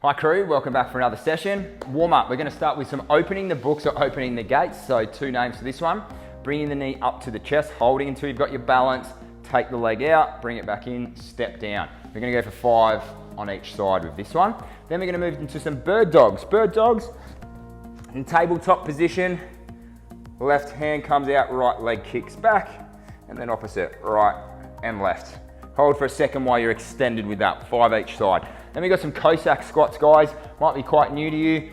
Hi crew, welcome back for another session. Warm up, we're going to start with some opening the books or opening the gates. So two names for this one. Bringing the knee up to the chest, holding until you've got your balance, take the leg out, bring it back in, step down. We're going to go for 5 on each side with this one. Then we're going to move into some bird dogs. Bird dogs in tabletop position, left hand comes out, right leg kicks back, and then opposite, right and left. Hold for a second while you're extended with that, 5 each side. Then we've got some Cossack squats, guys. Might be quite new to you.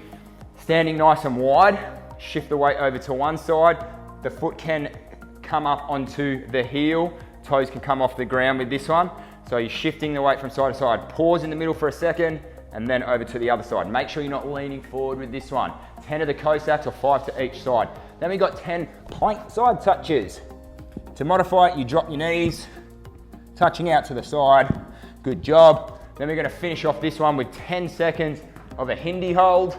Standing nice and wide, shift the weight over to one side. The foot can come up onto the heel, toes can come off the ground with this one. So you're shifting the weight from side to side. Pause in the middle for a second, and then over to the other side. Make sure you're not leaning forward with this one. 10 of the Cossacks or 5 to each side. Then we've got 10 plank side touches. To modify it, you drop your knees, touching out to the side. Good job. Then we're going to finish off this one with 10 seconds of a Hindi hold.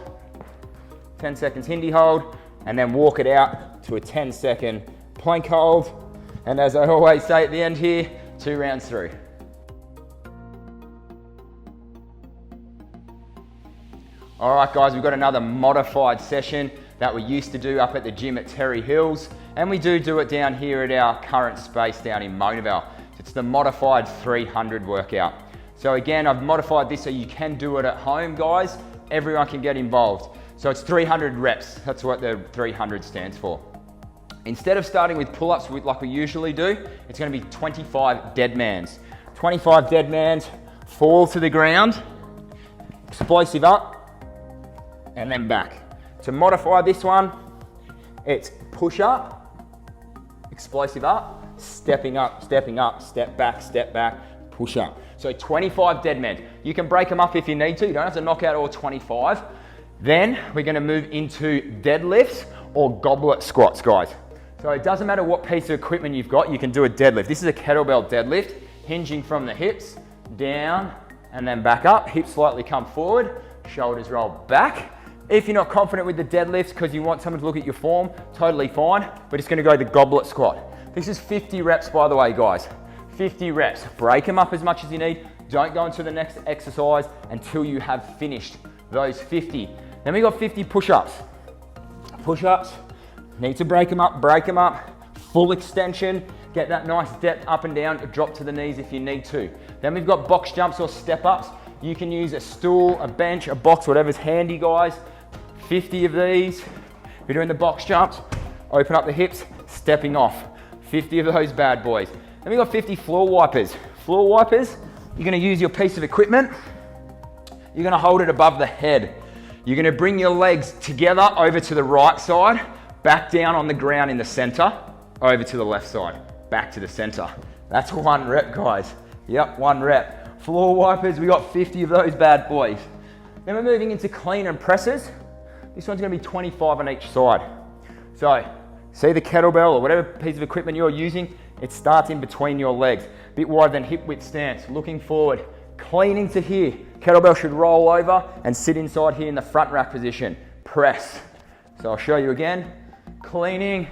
10 seconds Hindi hold, and then walk it out to a 10-second plank hold. And as I always say at the end here, 2 rounds through. All right, guys, we've got another modified session that we used to do up at the gym at Terry Hills, and we do it down here at our current space down in Mona Vale. It's the modified 300 workout. So again, I've modified this so you can do it at home, guys. Everyone can get involved. So it's 300 reps. That's what the 300 stands for. Instead of starting with pull-ups like we usually do, it's going to be 25 dead mans. 25 dead mans, fall to the ground, explosive up, and then back. To modify this one, it's push up, explosive up, step back, push up. So 25 dead men. You can break them up if you need to. You don't have to knock out all 25. Then we're going to move into deadlifts or goblet squats, guys. So it doesn't matter what piece of equipment you've got, you can do a deadlift. This is a kettlebell deadlift, hinging from the hips, down, and then back up. Hips slightly come forward, shoulders roll back. If you're not confident with the deadlifts because you want someone to look at your form, totally fine. We're just going to go the goblet squat. This is 50 reps, by the way, guys. 50 reps. Break them up as much as you need. Don't go into the next exercise until you have finished those 50. Then we got 50 push-ups. Push-ups, need to break them up. Full extension, get that nice depth up and down, drop to the knees if you need to. Then we've got box jumps or step-ups. You can use a stool, a bench, a box, whatever's handy, guys. 50 of these. If you're doing the box jumps, open up the hips, stepping off. 50 of those bad boys. Then we've got 50 floor wipers. Floor wipers, you're gonna use your piece of equipment. You're gonna hold it above the head. You're gonna bring your legs together over to the right side, back down on the ground in the center, over to the left side, back to the center. That's 1 rep, guys. Yep, 1 rep. Floor wipers, we got 50 of those bad boys. Then we're moving into clean and presses. This one's gonna be 25 on each side. So, see the kettlebell or whatever piece of equipment you're using, it starts in between your legs. A bit wider than hip width stance, looking forward, cleaning to here. Kettlebell should roll over and sit inside here in the front rack position. Press. So I'll show you again. Cleaning,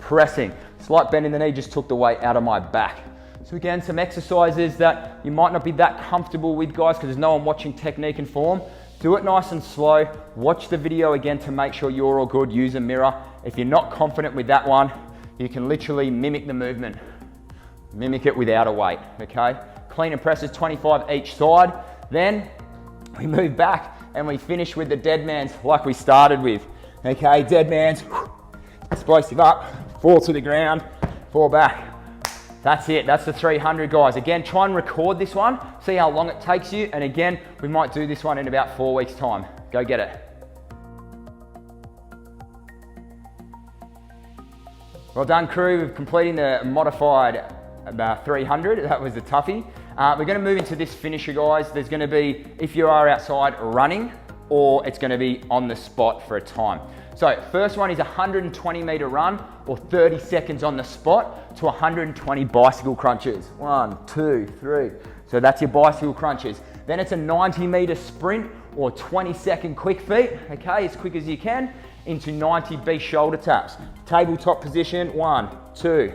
pressing. Slight bend in the knee just took the weight out of my back. So again, some exercises that you might not be that comfortable with, guys, because there's no one watching technique and form. Do it nice and slow. Watch the video again to make sure you're all good. Use a mirror. If you're not confident with that one, you can literally mimic the movement. Mimic it without a weight, okay? Clean and presses, 25 each side. Then we move back and we finish with the dead mans like we started with. Okay, dead mans, explosive up, fall to the ground, fall back. That's it, that's the 300, guys. Again, try and record this one, see how long it takes you. And again, we might do this one in about 4 weeks' time. Go get it. Well done, crew. We've completed the modified 300. That was a toughie. We're going to move into this finisher, guys. There's going to be, if you are outside running, or it's going to be on the spot for a time. So first one is 120 meter run or 30 seconds on the spot to 120 bicycle crunches. 1, 2, 3. So that's your bicycle crunches. Then it's a 90 meter sprint or 20-second quick feet, okay, as quick as you can, into 90 beast shoulder taps. Tabletop position, 1, 2,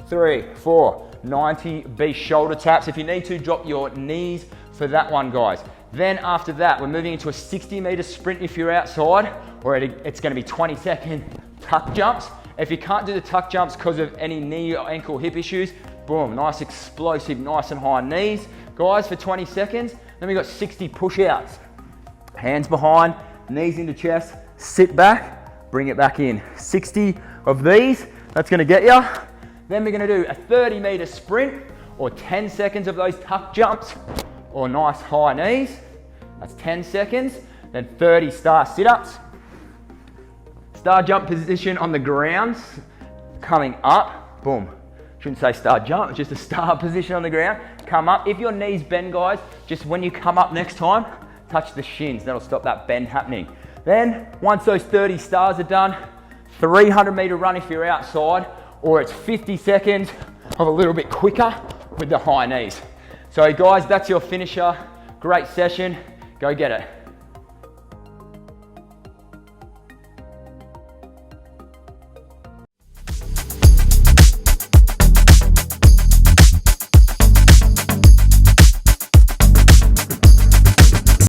3, 4, 90 beast shoulder taps. If you need to, drop your knees for that one, guys. Then after that, we're moving into a 60-meter sprint if you're outside, or it's going to be 20-second tuck jumps. If you can't do the tuck jumps because of any knee or ankle hip issues, boom, nice explosive, nice and high knees. Guys, for 20 seconds. Then we've got 60 push-outs. Hands behind, knees into chest, sit back, bring it back in. 60 of these, that's going to get you. Then we're going to do a 30-meter sprint, or 10 seconds of those tuck jumps, or nice high knees. That's 10 seconds. Then 30 star sit-ups. Star jump position on the ground, coming up, boom. Shouldn't say star jump, it's just a star position on the ground. Come up. If your knees bend, guys, just when you come up next time, touch the shins. That'll stop that bend happening. Then, once those 30 stars are done, 300-meter run if you're outside, or it's 50 seconds of a little bit quicker with the high knees. So guys, that's your finisher. Great session. Go get it.